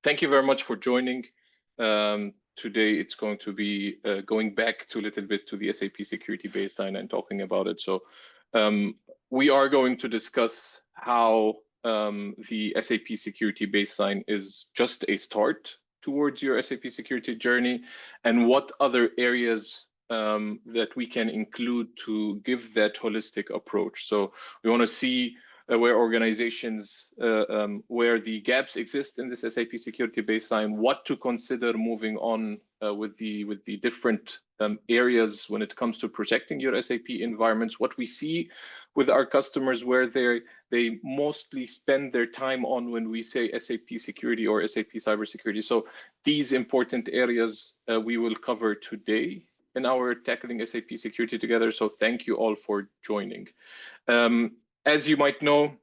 thank you very much for joining. Today, it's going to be going back to a little bit to the SAP Security Baseline and talking about it. So we are going to discuss how the SAP Security Baseline is just a start towards your SAP security journey, and what other areas that we can include to give that holistic approach. So we want to see where organizations, where the gaps exist in this SAP Security Baseline, what to consider moving on with the different areas when it comes to protecting your SAP environments, what we see with our customers, where they mostly spend their time on when we say SAP security or SAP cybersecurity. So these important areas we will cover today in our Tackling SAP Security Together. So thank you all for joining. As you might know,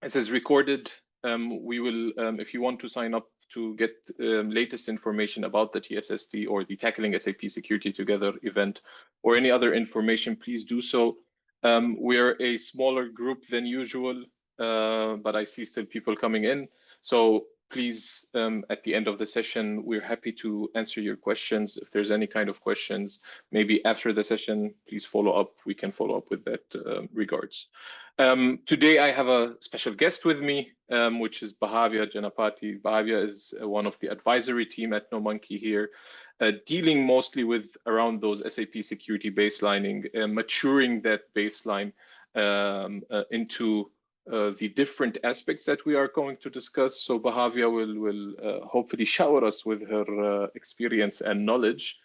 this is recorded. We will, if you want to sign up to get latest information about the TSST or the Tackling SAP Security Together event or any other information, please do so. We're a smaller group than usual, but I see still people coming in. So please, at the end of the session, we're happy to answer your questions. If there's any kind of questions, maybe after the session, please follow up. We can follow up with that regards. Today, I have a special guest with me, which is Bahavya Janapati. Bahavya is one of the advisory team at NoMonkey here, dealing mostly with around those SAP security baselining, maturing that baseline into the different aspects that we are going to discuss. So Bahavya will hopefully shower us with her experience and knowledge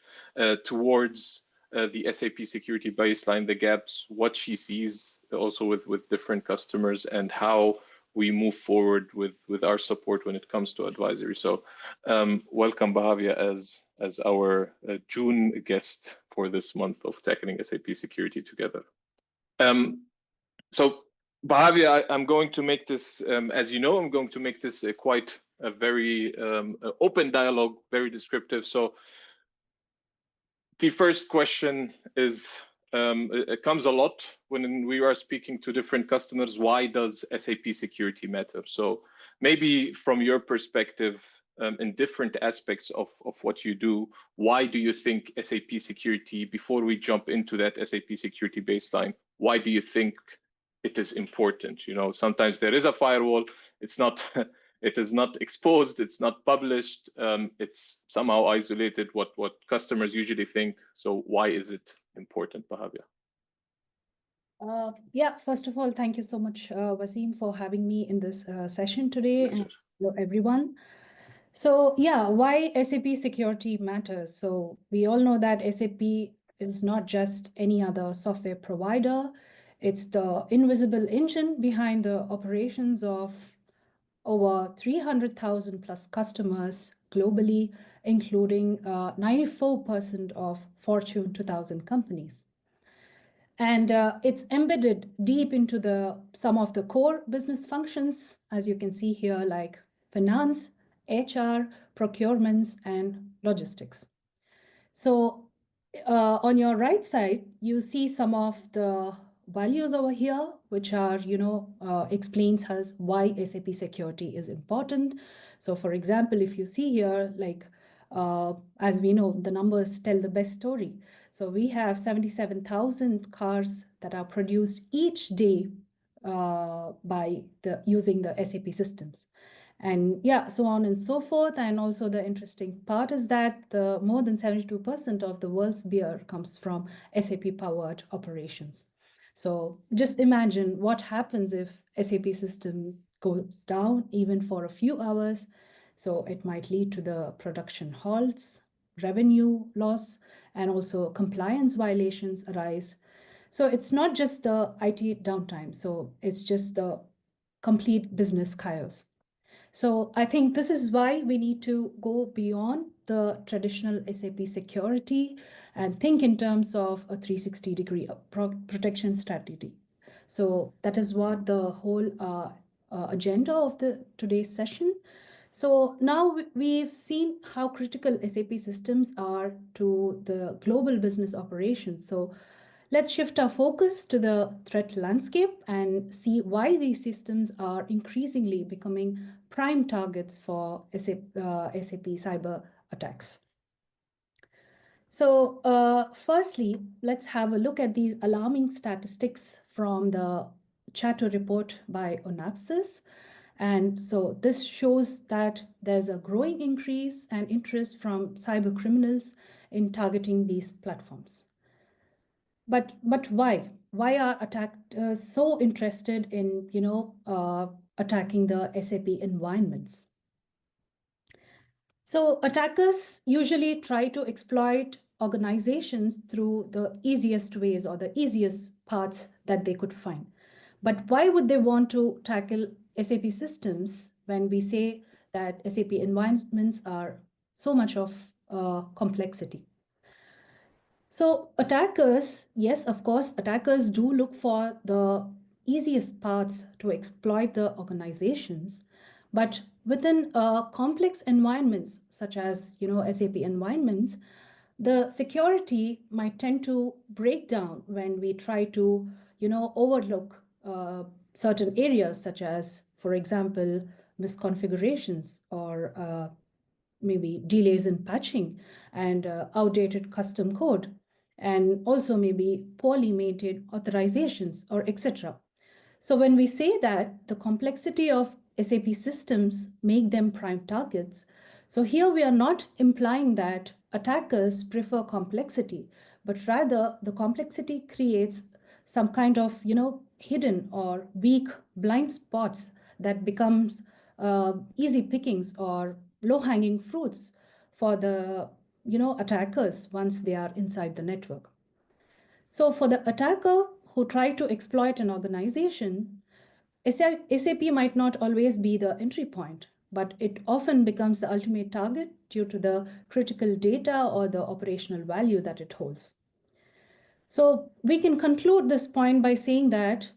towards the SAP security baseline, the gaps, what she sees also with different customers, and how we move forward with our support when it comes to advisory. So welcome Bahavya as our June guest for this month of Tackling SAP Security Together. So Bahavya, I'm going to make this, as you know, I'm going to make this quite a very open dialogue, very descriptive. So the first question is, it comes a lot when we are speaking to different customers, why does SAP security matter? So maybe from your perspective, in different aspects of what you do, why do you think SAP security, before we jump into that SAP security baseline, why do you think it is important? You know, sometimes there is a firewall, it's not it is not exposed, it's not published, it's somehow isolated, what customers usually think. So why is it important, Bahavya? Yeah, first of all, thank you so much, Wasim, for having me in this session today. Pleasure. And hello, everyone. So yeah, why SAP security matters. So we all know that SAP is not just any other software provider. It's the invisible engine behind the operations of over 300,000 plus customers globally, including 94% of Fortune 2000 companies. And it's embedded deep into some of the core business functions, as you can see here, like finance, HR, procurements, and logistics. So on your right side, you see some of the values over here, which are, explains us why SAP security is important. So for example, if you see here, like, as we know, the numbers tell the best story. So we have 77,000 cars that are produced each day by using the SAP systems. And yeah, so on and so forth. And also the interesting part is that more than 72% of the world's beer comes from SAP-powered operations. So just imagine what happens if SAP system goes down even for a few hours. So it might lead to the production halts, revenue loss, and also compliance violations arise. So it's not just the IT downtime. So it's just the complete business chaos. So I think this is why we need to go beyond the traditional SAP security and think in terms of a 360-degree protection strategy. So that is what the whole agenda of today's session. So now we've seen how critical SAP systems are to the global business operations. So let's shift our focus to the threat landscape and see why these systems are increasingly becoming prime targets for SAP cyber attacks. So firstly, let's have a look at these alarming statistics from the Chatter report by unaddressed. And so this shows that there's a growing increase and interest from cyber criminals in targeting these platforms. But why? Why are attackers so interested in attacking the SAP environments? So attackers usually try to exploit organizations through the easiest ways or the easiest paths that they could find. But why would they want to tackle SAP systems when we say that SAP environments are so much of complexity? So attackers, yes, of course, attackers do look for the easiest paths to exploit the organizations, but within complex environments such as SAP environments, the security might tend to break down when we try to overlook certain areas such as, for example, misconfigurations or maybe delays in patching and outdated custom code, and also maybe poorly maintained authorizations or etc. So when we say that the complexity of SAP systems make them prime targets, so here we are not implying that attackers prefer complexity, but rather the complexity creates some kind of hidden or weak blind spots that becomes easy pickings or low-hanging fruits for the attackers once they are inside the network. So for the attacker who try to exploit an organization, SAP might not always be the entry point, but it often becomes the ultimate target due to the critical data or the operational value that it holds. So we can conclude this point by saying that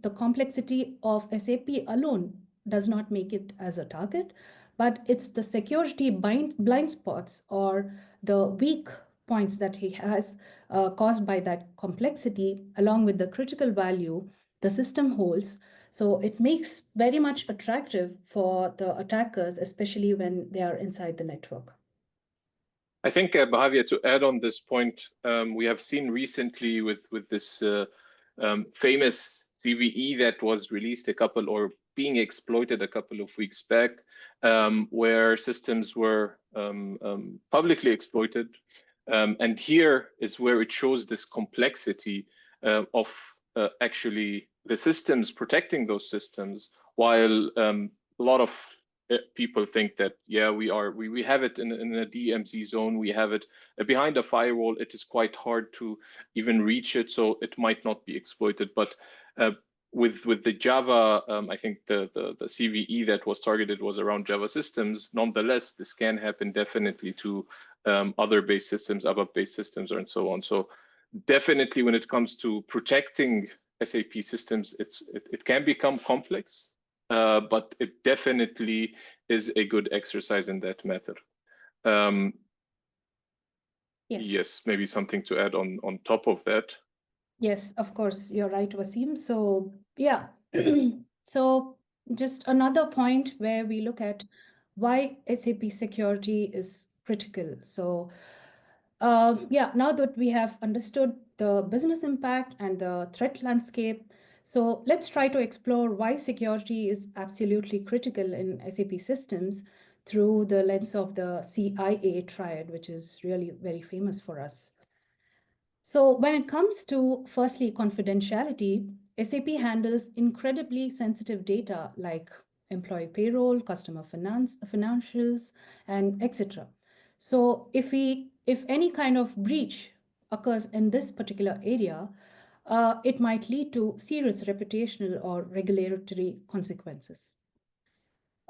the complexity of SAP alone does not make it as a target, but it's the security blind spots or the weak points that he has caused by that complexity, along with the critical value the system holds. So it makes very much attractive for the attackers, especially when they are inside the network. I think, Bahavia, to add on this point, we have seen recently with this famous CVE that was released or being exploited a couple of weeks back, where systems were publicly exploited. And here is where it shows this complexity of actually the systems protecting those systems, while a lot of people think that, yeah, we have it in a DMZ zone, we have it behind a firewall, it is quite hard to even reach it, so it might not be exploited. But with the Java, I think the CVE that was targeted was around Java systems. Nonetheless, this can happen definitely to other based systems, ABAP-based systems, and so on. So definitely when it comes to protecting SAP systems, it can become complex. But it definitely is a good exercise in that matter. Yes, maybe something to add on top of that. Yes, of course, you're right, Wasim. So yeah, so just another point where we look at why SAP security is critical. So yeah, now that we have understood the business impact and the threat landscape, so let's try to explore why security is absolutely critical in SAP systems through the lens of the CIA triad, which is really very famous for us. So when it comes to, firstly, confidentiality, SAP handles incredibly sensitive data like employee payroll, customer financials, and etc. So if any kind of breach occurs in this particular area, it might lead to serious reputational or regulatory consequences.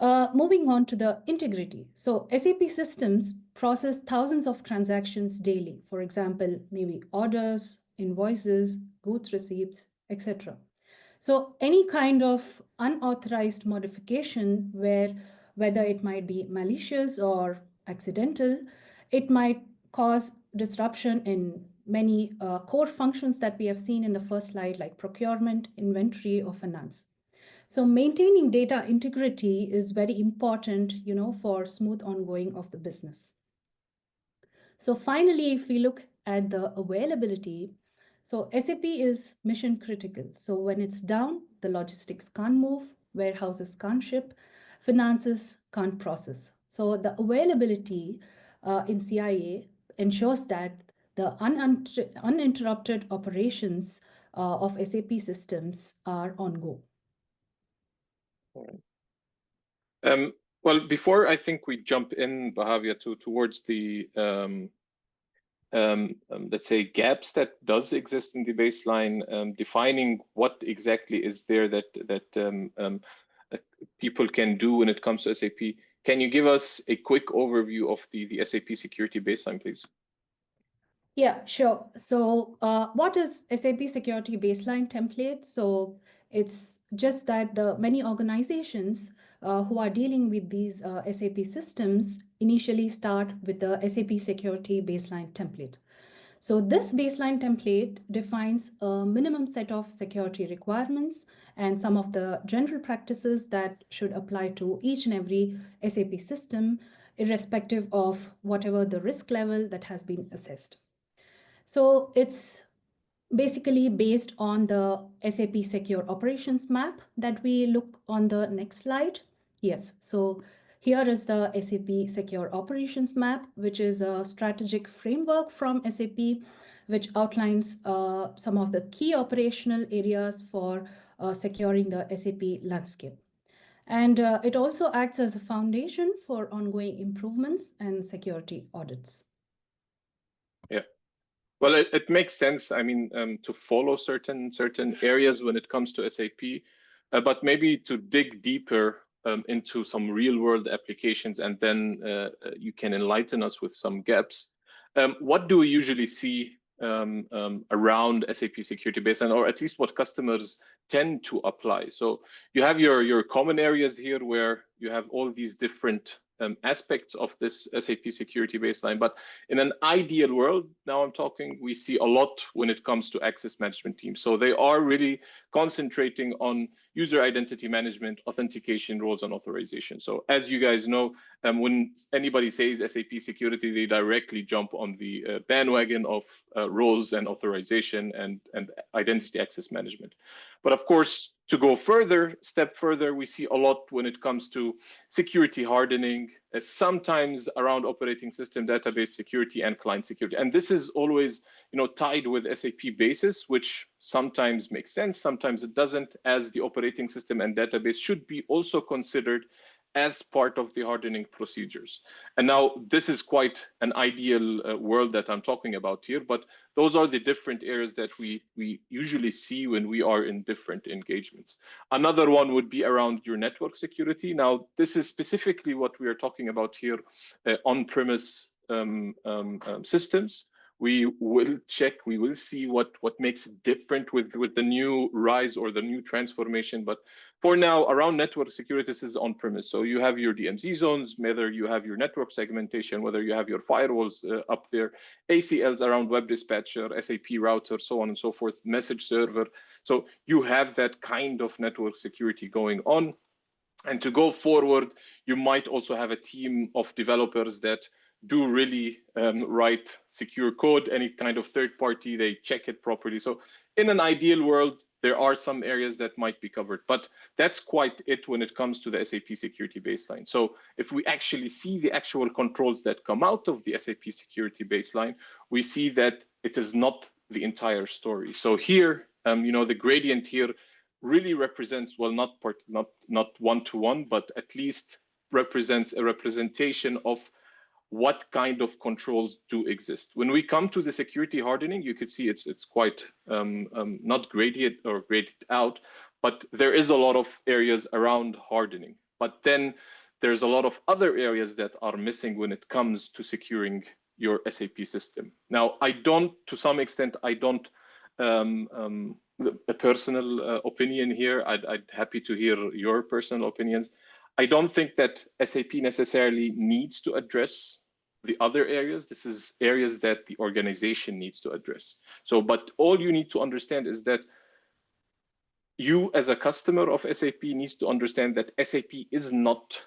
Moving on to the integrity. So SAP systems process thousands of transactions daily. For example, maybe orders, invoices, goods receipts, etc. So any kind of unauthorized modification whether it might be malicious or accidental, it might cause disruption in many core functions that we have seen in the first slide, like procurement, inventory, or finance. So maintaining data integrity is very important, for smooth ongoing of the business. So finally, if we look at the availability, so SAP is mission critical. So when it's down, the logistics can't move, warehouses can't ship, finances can't process. So the availability in CIA ensures that the uninterrupted operations of SAP systems are on go. Well, before I think we jump in, Bahavia, towards the let's say gaps that does exist in the baseline, defining what exactly is there that people can do when it comes to SAP. Can you give us a quick overview of the SAP Security Baseline, please? Yeah, sure. So what is SAP Security Baseline template? So it's just that the many organizations who are dealing with these SAP systems initially start with the SAP Security Baseline template. So this baseline template defines a minimum set of security requirements and some of the general practices that should apply to each and every SAP system, irrespective of whatever the risk level that has been assessed. So it's basically based on the SAP Secure Operations Map that we look on the next slide. Yes, so here is the SAP Secure Operations Map, which is a strategic framework from SAP, which outlines some of the key operational areas for securing the SAP landscape. And it also acts as a foundation for ongoing improvements and security audits. Yeah. Well, it makes sense. I mean, to follow certain areas when it comes to SAP, but maybe to dig deeper into some real-world applications, and then you can enlighten us with some gaps. What do we usually see around SAP Security Baseline, or at least what customers tend to apply? So you have your common areas here where you have all these different aspects of this SAP Security Baseline, but in an ideal world, now I'm talking, we see a lot when it comes to access management teams. So they are really concentrating on user identity management, authentication, roles, and authorization. So as you guys know, when anybody says SAP security, they directly jump on the bandwagon of roles and authorization and identity access management. But of course, to go step further, we see a lot when it comes to security hardening, sometimes around operating system database security and client security. And this is always, tied with SAP basis, which sometimes makes sense, sometimes it doesn't, as the operating system and database should be also considered as part of the hardening procedures. And now this is quite an ideal world that I'm talking about here, but those are the different areas that we usually see when we are in different engagements. Another one would be around your network security. Now, this is specifically what we are talking about here, on-premise systems. We will check, we will see what makes it different with the new rise or the new transformation. But for now, around network security, this is on-premise. So you have your DMZ zones, whether you have your network segmentation, whether you have your firewalls up there, ACLs around web dispatcher, SAP router, so on and so forth, message server. So you have that kind of network security going on. And to go forward, you might also have a team of developers that do really write secure code, any kind of third party, they check it properly. So in an ideal world, there are some areas that might be covered, but that's quite it when it comes to the SAP Security Baseline. So if we actually see the actual controls that come out of the SAP Security Baseline, we see that it is not the entire story. So here, the gradient here really represents, well, not one-to-one, but at least represents a representation of what kind of controls do exist. When we come to the security hardening, you could see it's quite not graded or graded out, but there is a lot of areas around hardening. But then there's a lot of other areas that are missing when it comes to securing your SAP system. Now, to some extent, I don't, a personal opinion here, I'd happy to hear your personal opinions. I don't think that SAP necessarily needs to address the other areas. This is areas that the organization needs to address. So, but all you need to understand is that you as a customer of SAP needs to understand that SAP is not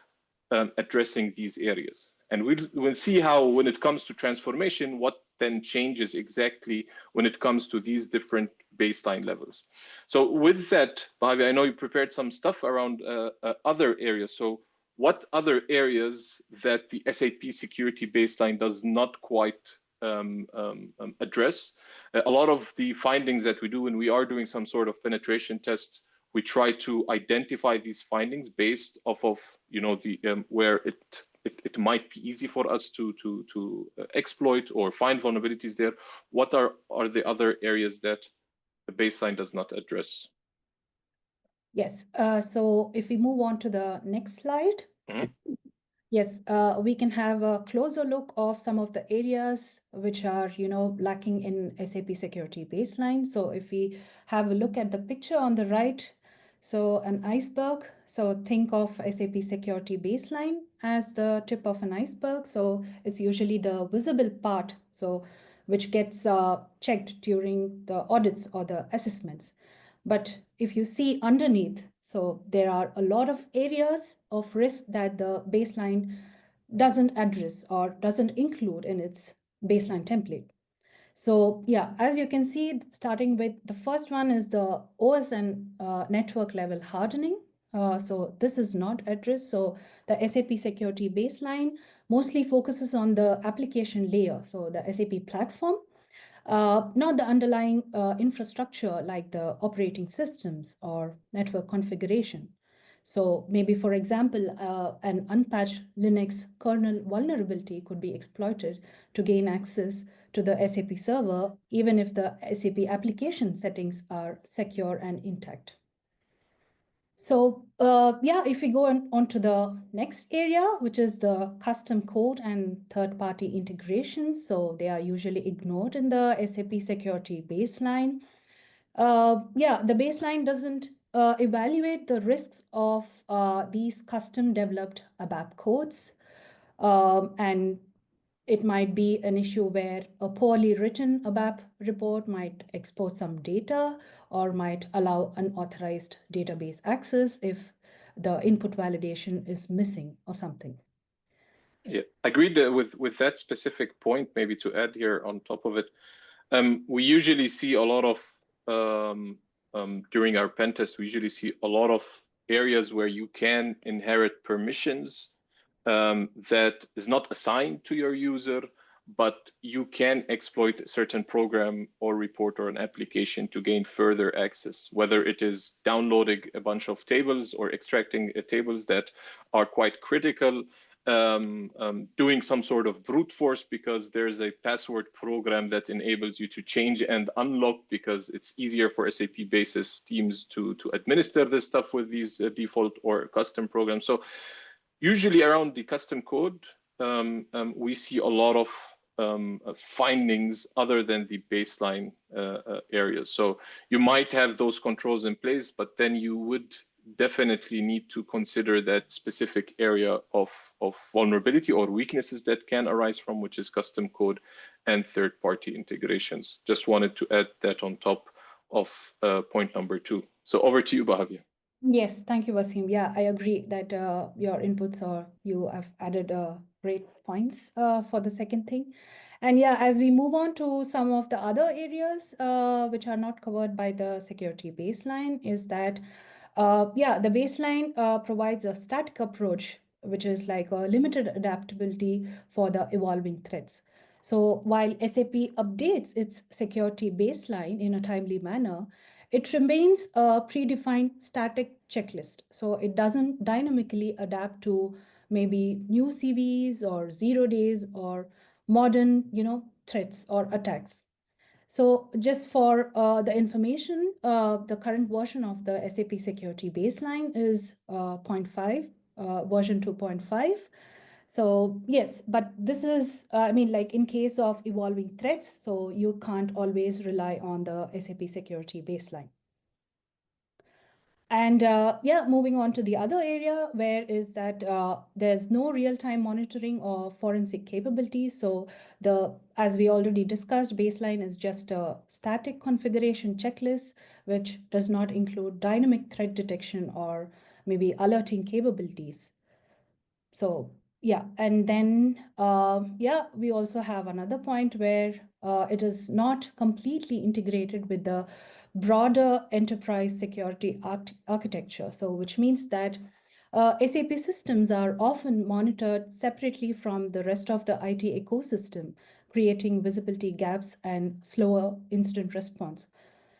addressing these areas. And we'll see how, when it comes to transformation, what then changes exactly when it comes to these different baseline levels. So with that, Bhavi, I know you prepared some stuff around other areas. So what other areas that the SAP Security Baseline does not quite address? A lot of the findings that we do when we are doing some sort of penetration tests, we try to identify these findings based off of, you know, the where it might be easy for us to exploit or find vulnerabilities there. What are the other areas that the baseline does not address? Yes. So if we move on to the next slide. Mm-hmm. Yes, we can have a closer look of some of the areas which are, you know, lacking in SAP Security Baseline. So if we have a look at the picture on the right, so an iceberg. So think of SAP Security Baseline as the tip of an iceberg. So it's usually the visible part, so which gets checked during the audits or the assessments. But if you see underneath, so there are a lot of areas of risk that the baseline doesn't address or doesn't include in its baseline template. So yeah, as you can see, starting with the first one is the OS and network level hardening. So this is not addressed. So the SAP Security Baseline mostly focuses on the application layer, so the SAP platform, not the underlying infrastructure like the operating systems or network configuration. So maybe, for example, an unpatched Linux kernel vulnerability could be exploited to gain access to the SAP server, even if the SAP application settings are secure and intact. So yeah, if we go on to the next area, which is the custom code and third-party integrations. So they are usually ignored in the SAP Security Baseline. Yeah, the baseline doesn't evaluate the risks of these custom developed ABAP codes. And it might be an issue where a poorly written ABAP report might expose some data or might allow unauthorized database access if the input validation is missing or something. Yeah, agreed with that specific point. Maybe to add here on top of it, we usually see a lot of during our pen test, we usually see a lot of areas where you can inherit permissions that is not assigned to your user, but you can exploit a certain program or report or an application to gain further access, whether it is downloading a bunch of tables or extracting tables that are quite critical, doing some sort of brute force because there's a password program that enables you to change and unlock because it's easier for SAP basis teams to administer this stuff with these default or custom programs. So usually around the custom code, we see a lot of findings other than the baseline areas. So you might have those controls in place, but then you would definitely need to consider that specific area of vulnerability or weaknesses that can arise from, which is custom code and third-party integrations. Just wanted to add that on top of point number 2. So over to you, Bahavia. Yes, thank you, Wasim. Yeah, I agree that your inputs or you have added great points for the second thing. And yeah, as we move on to some of the other areas which are not covered by the security baseline is that, yeah, the baseline provides a static approach, which is like a limited adaptability for the evolving threats. So while SAP updates its security baseline in a timely manner, it remains a predefined static checklist. So it doesn't dynamically adapt to maybe new CVs or 0 days or modern, threats or attacks. So just for the information, the current version of the SAP Security Baseline is 0.5, version 2.5. So yes, but this is, like in case of evolving threats, so you can't always rely on the SAP Security Baseline. And yeah, moving on to the other area where is that there's no real-time monitoring or forensic capabilities. So as we already discussed, baseline is just a static configuration checklist, which does not include dynamic threat detection or maybe alerting capabilities. So yeah, and then yeah, we also have another point where it is not completely integrated with the broader enterprise security architecture. So which means that SAP systems are often monitored separately from the rest of the IT ecosystem, creating visibility gaps and slower incident response.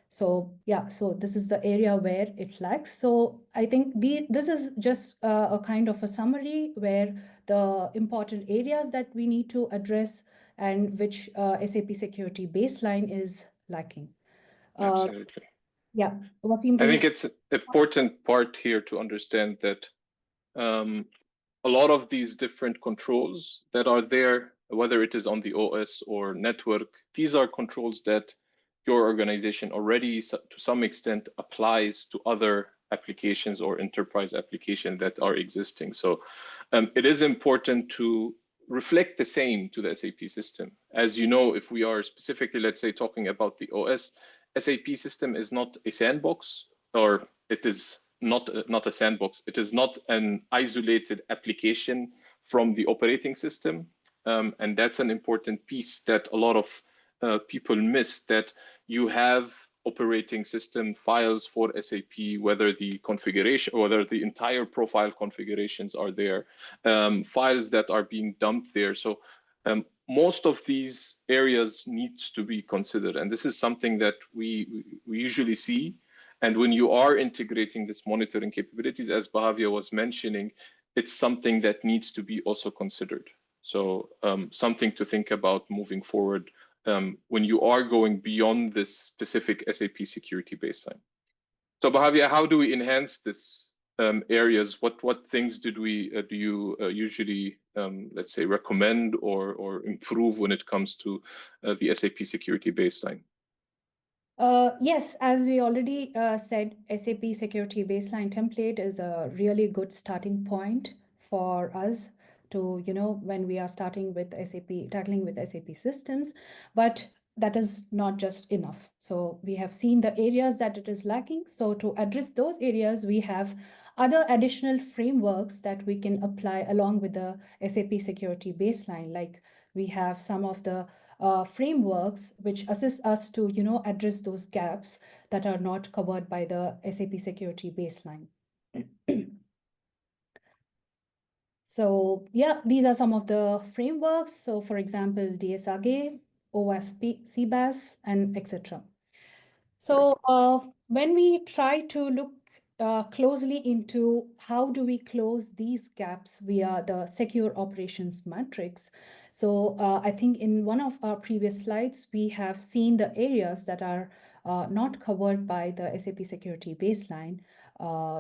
So yeah, so this is the area where it lacks. So I think this is just a kind of a summary where the important areas that we need to address and which SAP Security Baseline is lacking. Absolutely. Yeah, Wasim, do I you? think it's an important part here to understand that a lot of these different controls that are there, whether it is on the OS or network, these are controls that your organization already to some extent applies to other applications or enterprise applications that are existing. So it is important to reflect the same to the SAP system. As you know, if we are specifically, let's say, talking about the OS, SAP system is not a sandbox, or it is not a sandbox. It is not an isolated application from the operating system. And that's an important piece that a lot of people miss, that you have operating system files for SAP, whether the configuration, whether the entire profile configurations are there, files that are being dumped there. So most of these areas needs to be considered. And this is something that we usually see. And when you are integrating this monitoring capabilities, as Bahavia was mentioning, it's something that needs to be also considered. So something to think about moving forward when you are going beyond this specific SAP security baseline. So Bahavia, how do we enhance this areas? What things do you usually, let's say, recommend or improve when it comes to the SAP security baseline? Yes, as we already said, SAP Security Baseline template is a really good starting point for us to, when we are starting with SAP, tackling with SAP systems, but that is not just enough. So we have seen the areas that it is lacking. So to address those areas, we have other additional frameworks that we can apply along with the SAP Security Baseline. Like we have some of the frameworks which assist us to address those gaps that are not covered by the SAP Security Baseline. So yeah, these are some of the frameworks. So for example, DSRG, OWASP, CBAS, and etc. So when we try to look closely into how do we close these gaps via the secure operations matrix. So I think in one of our previous slides, we have seen the areas that are not covered by the SAP Security Baseline.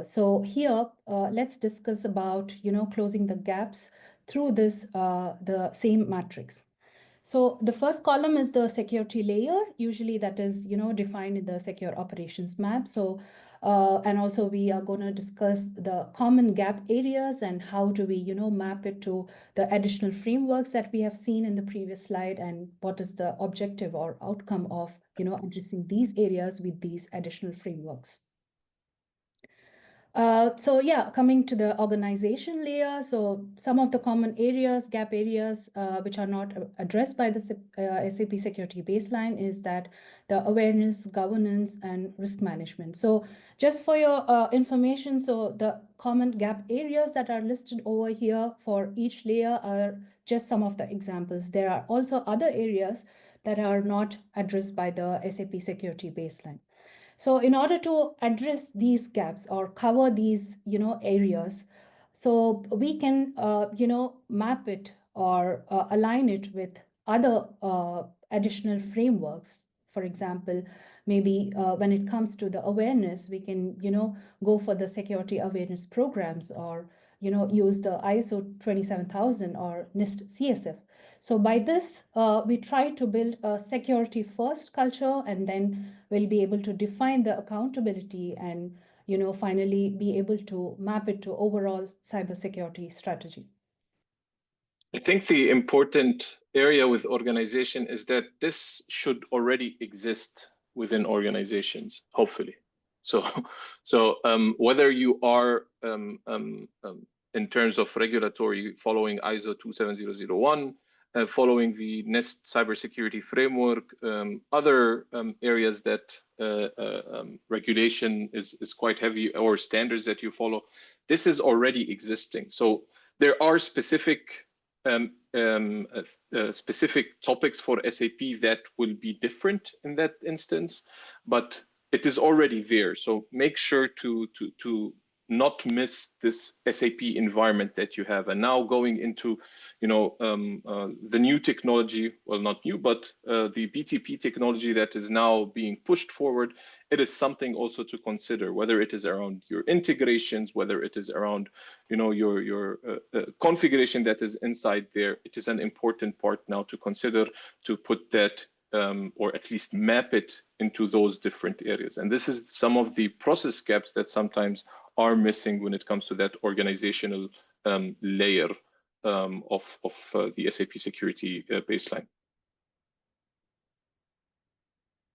So here, let's discuss about, closing the gaps through this, the same matrix. So the first column is the security layer. Usually that is, defined in the secure operations map. So, and also we are going to discuss the common gap areas and how do we, map it to the additional frameworks that we have seen in the previous slide, and what is the objective or outcome of, addressing these areas with these additional frameworks. So yeah, coming to the organization layer, so some of the common areas, gap areas, which are not addressed by the SAP Security Baseline is that the awareness, governance, and risk management. So just for your information, so the common gap areas that are listed over here for each layer are just some of the examples. There are also other areas that are not addressed by the SAP Security Baseline. So in order to address these gaps or cover these, areas, so we can, map it or align it with other additional frameworks. For example, maybe when it comes to the awareness, we can, go for the security awareness programs or, use the ISO 27000 or NIST CSF. So by this, we try to build a security first culture, and then we'll be able to define the accountability and finally be able to map it to overall cybersecurity strategy? I think the important area with organization is that this should already exist within organizations, hopefully. So whether you are in terms of regulatory following ISO 27001, following the NIST cybersecurity framework, other areas that regulation is quite heavy, or standards that you follow, this is already existing. So there are specific topics for SAP that will be different in that instance, but it is already there. So make sure to not miss this SAP environment that you have. And now going into, the new technology, well, not new, but the BTP technology that is now being pushed forward, it is something also to consider, whether it is around your integrations, whether it is around, your configuration that is inside there. It is an important part now to consider, to put that or at least map it into those different areas. And this is some of the process gaps that sometimes are missing when it comes to that organizational layer of the SAP Security Baseline.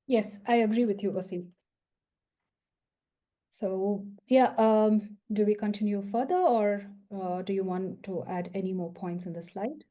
Yes, I agree with you, Wasim. So yeah, do we continue further, or do you want to add any more points in the slide?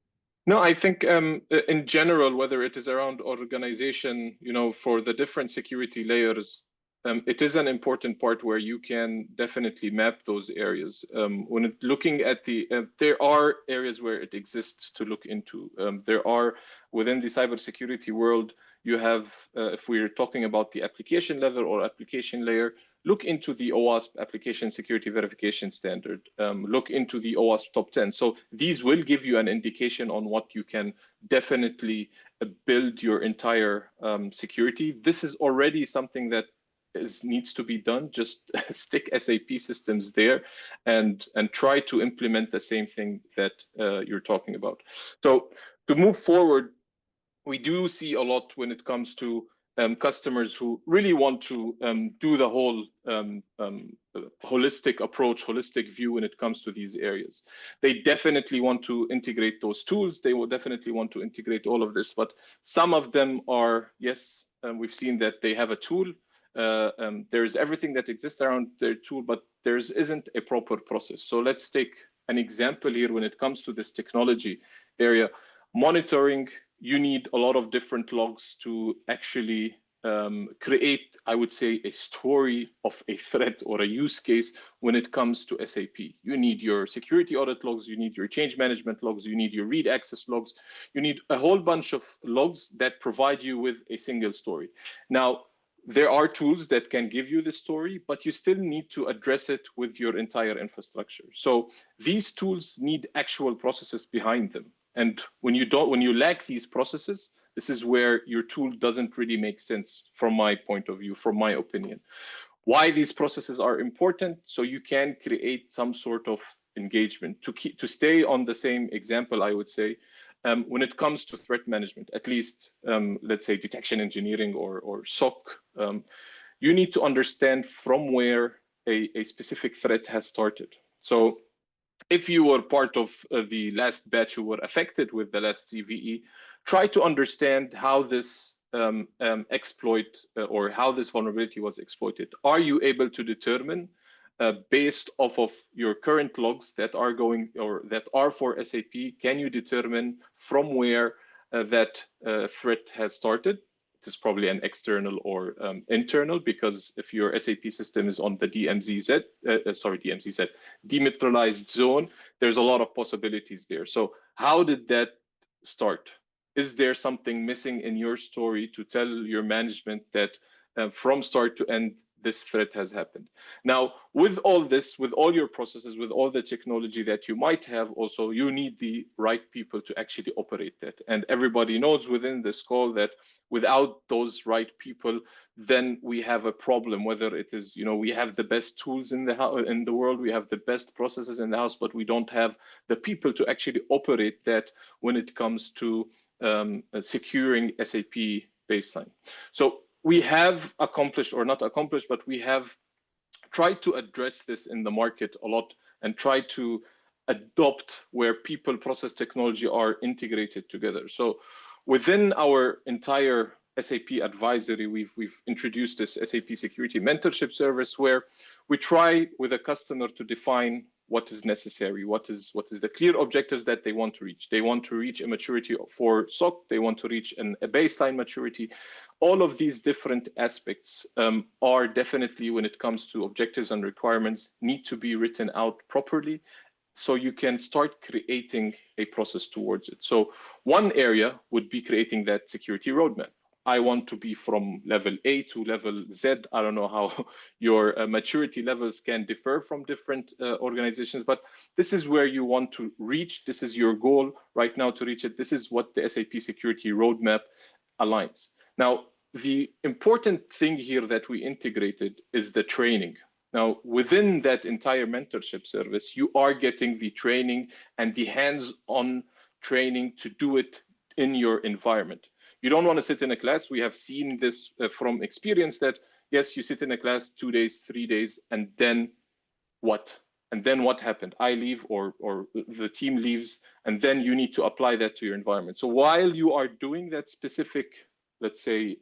No, I think in general, whether it is around organization, for the different security layers, it is an important part where you can definitely map those areas. When looking at there are areas where it exists to look into. There are, within the cybersecurity world, you have, if we're talking about the application level or application layer, look into the OWASP application security verification standard. Look into the OWASP top 10. So these will give you an indication on what you can definitely build your entire security. This is already something that needs to be done. Just stick SAP systems there and try to implement the same thing that you're talking about. So to move forward, we do see a lot when it comes to customers who really want to do the whole holistic approach, holistic view when it comes to these areas. They definitely want to integrate those tools. They will definitely want to integrate all of this, but some of them are, yes, we've seen that they have a tool. There's everything that exists around their tool, but there isn't a proper process. So let's take an example here when it comes to this technology area. Monitoring, you need a lot of different logs to actually create, I would say, a story of a threat or a use case when it comes to SAP. You need your security audit logs, you need your change management logs, you need your read access logs, you need a whole bunch of logs that provide you with a single story. Now, there are tools that can give you the story, but you still need to address it with your entire infrastructure. So these tools need actual processes behind them. And when you lack these processes, this is where your tool doesn't really make sense from my point of view, from my opinion. Why these processes are important? So you can create some sort of engagement. To stay on the same example, I would say, when it comes to threat management, at least let's say detection engineering or SOC, you need to understand from where a specific threat has started. So if you were part of the last batch who were affected with the last CVE, try to understand how this exploit or how this vulnerability was exploited. Are you able to determine based off of your current logs that are going or that are for SAP, can you determine from where that threat has started? It is probably an external or internal, because if your SAP system is on the DMZZ, demilitarized zone, there's a lot of possibilities there. So how did that start? Is there something missing in your story to tell your management that from start to end, this threat has happened? Now, with all this, with all your processes, with all the technology that you might have also, you need the right people to actually operate that. And everybody knows within this call that without those right people, then we have a problem, whether it is, we have the best tools in the world, we have the best processes in the house, but we don't have the people to actually operate that when it comes to securing SAP baseline. So we have accomplished, or not accomplished, but we have try to address this in the market a lot and try to adopt where people, process, technology are integrated together. So within our entire SAP advisory, we've introduced this SAP Security Mentorship service where we try with a customer to define what is necessary, what is the clear objectives that they want to reach. They want to reach a maturity for SOC, they want to reach a baseline maturity. All of these different aspects are definitely, when it comes to objectives and requirements, need to be written out properly so you can start creating a process towards it. So one area would be creating that security roadmap. I want to be from level A to level Z. I don't know how your maturity levels can differ from different organizations, but this is where you want to reach. This is your goal right now to reach it. This is what the SAP Security Roadmap aligns. Now, the important thing here that we integrated is the training. Now, within that entire mentorship service, you are getting the training and the hands-on training to do it in your environment. You don't want to sit in a class. We have seen this from experience that, yes, you sit in a class 2 days, 3 days, and then what? And then what happened? I leave or the team leaves, and then you need to apply that to your environment. So while you are doing that specific, let's say,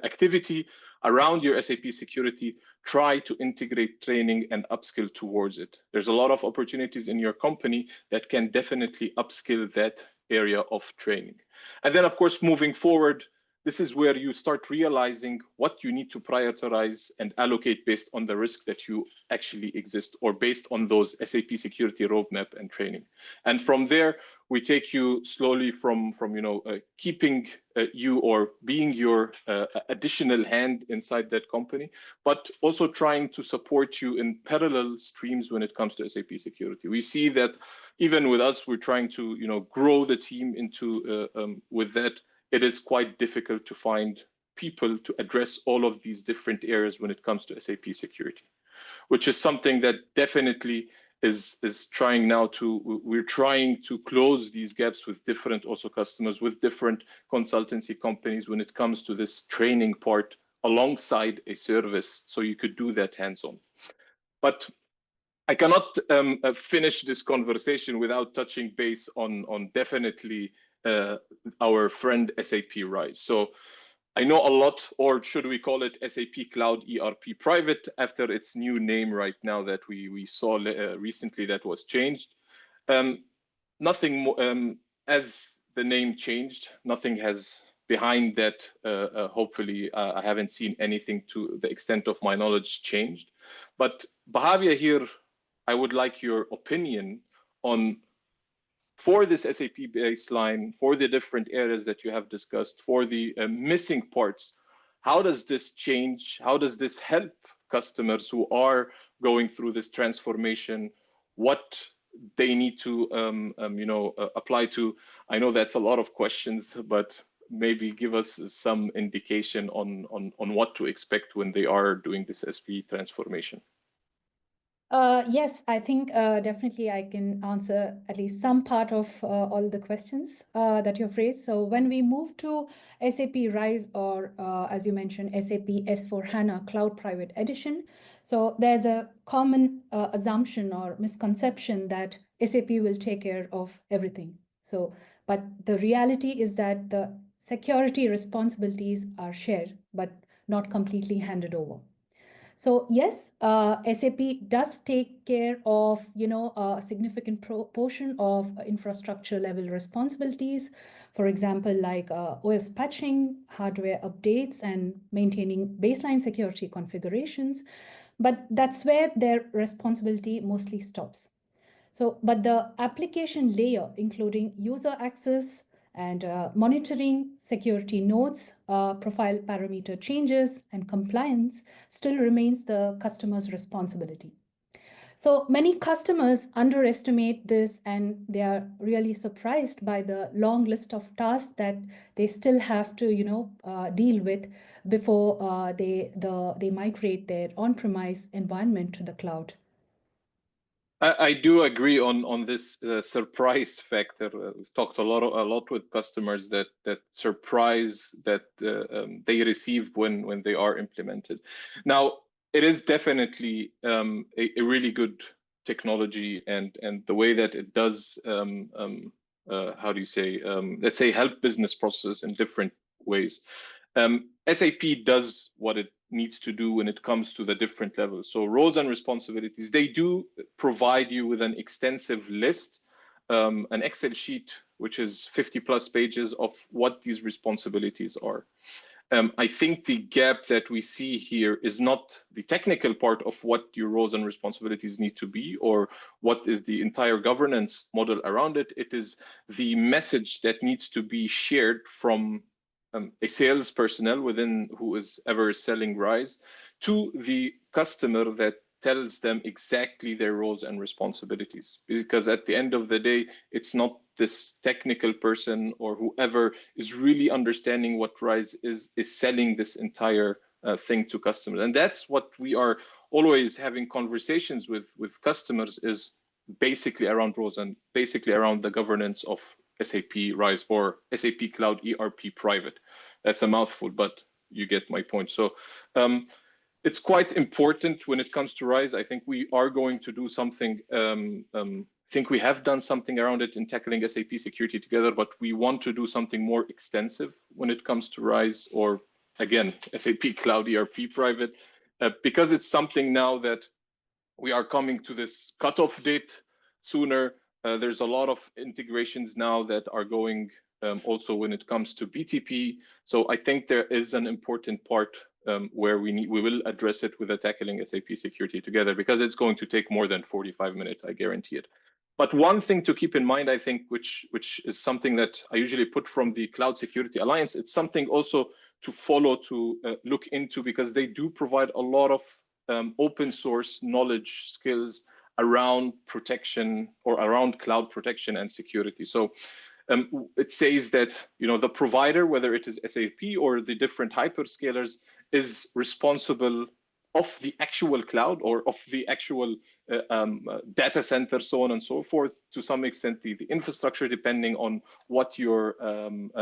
activity around your SAP security, try to integrate training and upskill towards it. There's a lot of opportunities in your company that can definitely upskill that area of training. And then, of course, moving forward, this is where you start realizing what you need to prioritize and allocate based on the risk that you actually exist, or based on those SAP security roadmap and training. And from there, we take you slowly from keeping you or being your additional hand inside that company, but also trying to support you in parallel streams when it comes to SAP security. We see that even with us, we're trying to grow the team into with that. It is quite difficult to find people to address all of these different areas when it comes to SAP security, which is something that definitely is trying now to, we're trying to close these gaps with different also customers, with different consultancy companies when it comes to this training part alongside a service, so you could do that hands-on. But I cannot finish this conversation without touching base on definitely our friend SAP RISE. So I know a lot, or should we call it SAP Cloud ERP Private, after its new name right now that we saw recently that was changed. Nothing more, as the name changed, nothing has behind that. Hopefully, I haven't seen anything to the extent of my knowledge changed. But Bahavia here, I would like your opinion on, for this SAP baseline, for the different areas that you have discussed, for the missing parts, how does this change? How does this help customers who are going through this transformation? What they need to apply to? I know that's a lot of questions, but maybe give us some indication on what to expect when they are doing this SP transformation. Yes, I think definitely I can answer at least some part of all the questions that you've raised. So when we move to SAP RISE, or as you mentioned, SAP S/4HANA Cloud Private Edition, so there's a common assumption or misconception that SAP will take care of everything. So, but the reality is that the security responsibilities are shared, but not completely handed over. So yes, SAP does take care of, a significant portion of infrastructure level responsibilities. For example, like OS patching, hardware updates, and maintaining baseline security configurations. But that's where their responsibility mostly stops. So, but the application layer, including user access, and monitoring, security nodes, profile parameter changes, and compliance still remains the customer's responsibility. So many customers underestimate this, and they are really surprised by the long list of tasks that they still have to, deal with before they migrate their on-premise environment to the cloud. I do agree on this surprise factor. We've talked a lot with customers that surprise that they receive when they are implemented. Now, it is definitely a really good technology, and the way that it does how do you say, let's say, help business processes in different ways. SAP does what it needs to do when it comes to the different levels. So roles and responsibilities, they do provide you with an extensive list, an Excel sheet, which is 50 plus pages of what these responsibilities are. I think the gap that we see here is not the technical part of what your roles and responsibilities need to be, or what is the entire governance model around it. It is the message that needs to be shared from a sales personnel within who is ever selling RISE to the customer that tells them exactly their roles and responsibilities. Because at the end of the day, it's not this technical person or whoever is really understanding what RISE is selling this entire thing to customers. And that's what we are always having conversations with customers, is basically around roles and basically around the governance of SAP RISE or SAP Cloud ERP Private. That's a mouthful, but you get my point. So it's quite important when it comes to RISE. I think we are going to do something. I think we have done something around it in tackling SAP security together, but we want to do something more extensive when it comes to RISE, or again, SAP Cloud ERP Private, because it's something now that we are coming to this cutoff date sooner. There's a lot of integrations now that are going also when it comes to BTP. So I think there is an important part where we will address it with the tackling SAP security together, because it's going to take more than 45 minutes, I guarantee it. But one thing to keep in mind, I think, which is something that I usually put from the Cloud Security Alliance, it's something also to follow, to look into, because they do provide a lot of open source knowledge skills around protection or around cloud protection and security. So it says that, you know, the provider, whether it is SAP or the different hyperscalers, is responsible of the actual cloud or of the actual data center, so on and so forth, to some extent the infrastructure, depending on what your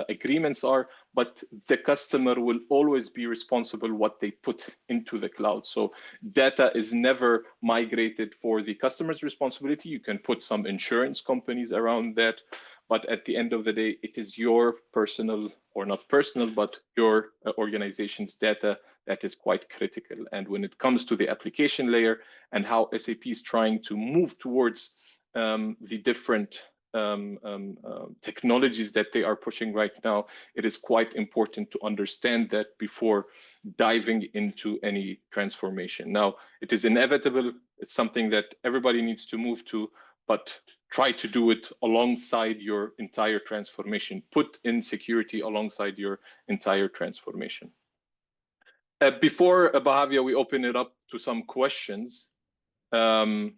agreements are, but the customer will always be responsible what they put into the cloud. So data is never migrated for the customer's responsibility. You can put some insurance companies around that, but at the end of the day, it is your personal, or not personal, but your organization's data that is quite critical. And when it comes to the application layer and how SAP is trying to move towards the different technologies that they are pushing right now, it is quite important to understand that before diving into any transformation. Now, it is inevitable. It's something that everybody needs to move to, but try to do it alongside your entire transformation. Put in security alongside your entire transformation. Before, Bahavia, we open it up to some questions. Can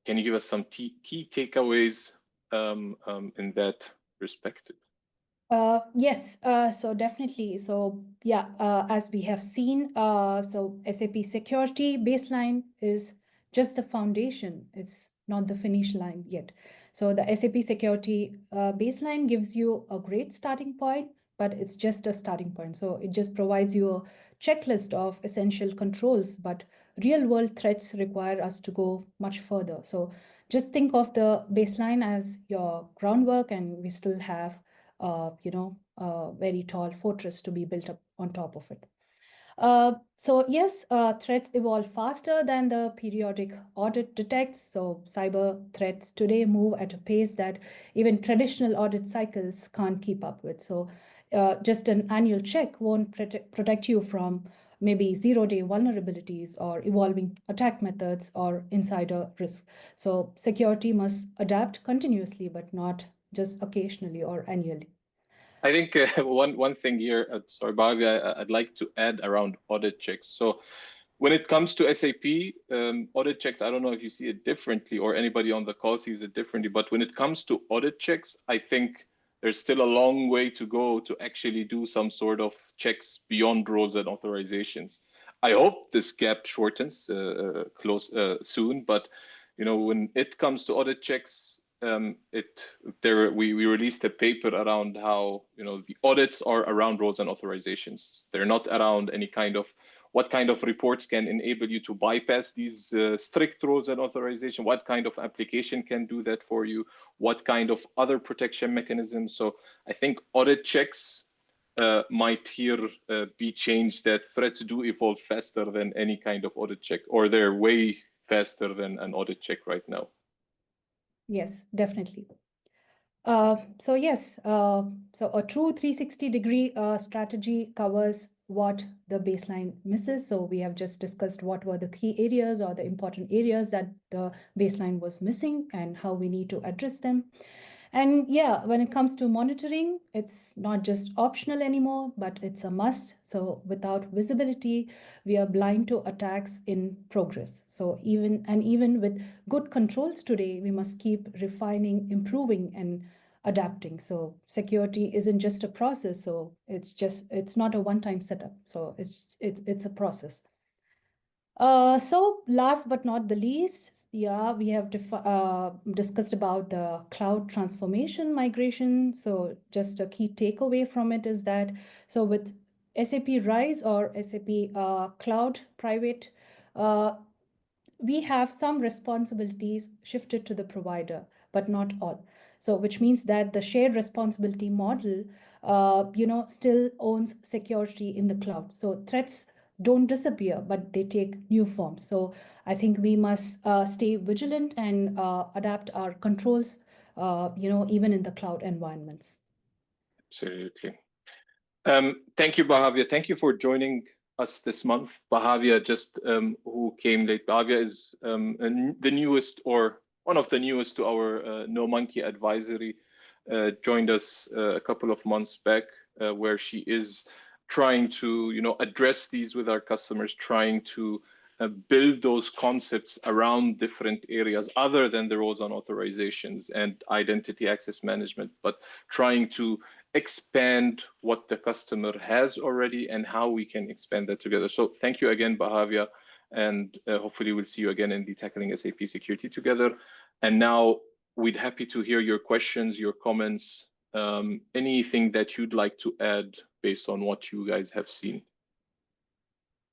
you give us some key takeaways in that respect? Yes, so definitely. So yeah, as we have seen, so SAP Security Baseline is just the foundation. It's not the finish line yet. So the SAP Security Baseline gives you a great starting point, but it's just a starting point. So it just provides you a checklist of essential controls, but real world threats require us to go much further. So just think of the baseline as your groundwork, and we still have very tall fortress to be built up on top of it. So yes, threats evolve faster than the periodic audit detects. So cyber threats today move at a pace that even traditional audit cycles can't keep up with. So just an annual check won't protect you from maybe zero-day vulnerabilities or evolving attack methods or insider risk. So security must adapt continuously, but not just occasionally or annually. I think one thing here, sorry, Bobby, I'd like to add around audit checks. So when it comes to SAP audit checks, I don't know if you see it differently or anybody on the call sees it differently, but when it comes to audit checks, I think there's still a long way to go to actually do some sort of checks beyond roles and authorizations. I hope this gap shortens soon, but when it comes to audit checks, we released a paper around how the audits are around roles and authorizations. They're not around any kind of what kind of reports can enable you to bypass these strict roles and authorization, what kind of application can do that for you, what kind of other protection mechanisms. So I think audit checks might here be changed, that threats do evolve faster than any kind of audit check, or they're way faster than an audit check right now. Yes, definitely. So yes, so a true 360-degree strategy covers what the baseline misses. So we have just discussed what were the key areas or the important areas that the baseline was missing and how we need to address them. And yeah, when it comes to monitoring, it's not just optional anymore, but it's a must. So without visibility, we are blind to attacks in progress. So even with good controls today, we must keep refining, improving, and adapting. So security isn't just a process. So it's not a one-time setup. So it's a process. So last but not the least, yeah, we have discussed about the cloud transformation migration. So just a key takeaway from it is that, so with SAP Rise or SAP Cloud Private, we have some responsibilities shifted to the provider, but not all. So which means that the shared responsibility model, still owns security in the cloud. So threats don't disappear, but they take new forms. So I think we must stay vigilant and adapt our controls, even in the cloud environments. Absolutely. Thank you, Bahavia. Thank you for joining us this month. Bahavia, just who came late. Bahavia is the newest, or one of the newest, to our No Monkey advisory. Joined us a couple of months back, where she is trying to address these with our customers, trying to build those concepts around different areas other than the roles and authorizations and identity access management, but trying to expand what the customer has already and how we can expand that together. So thank you again, Bahavia, and hopefully we'll see you again in the Tackling SAP Security together. And now we'd happy to hear your questions, your comments, anything that you'd like to add based on what you guys have seen.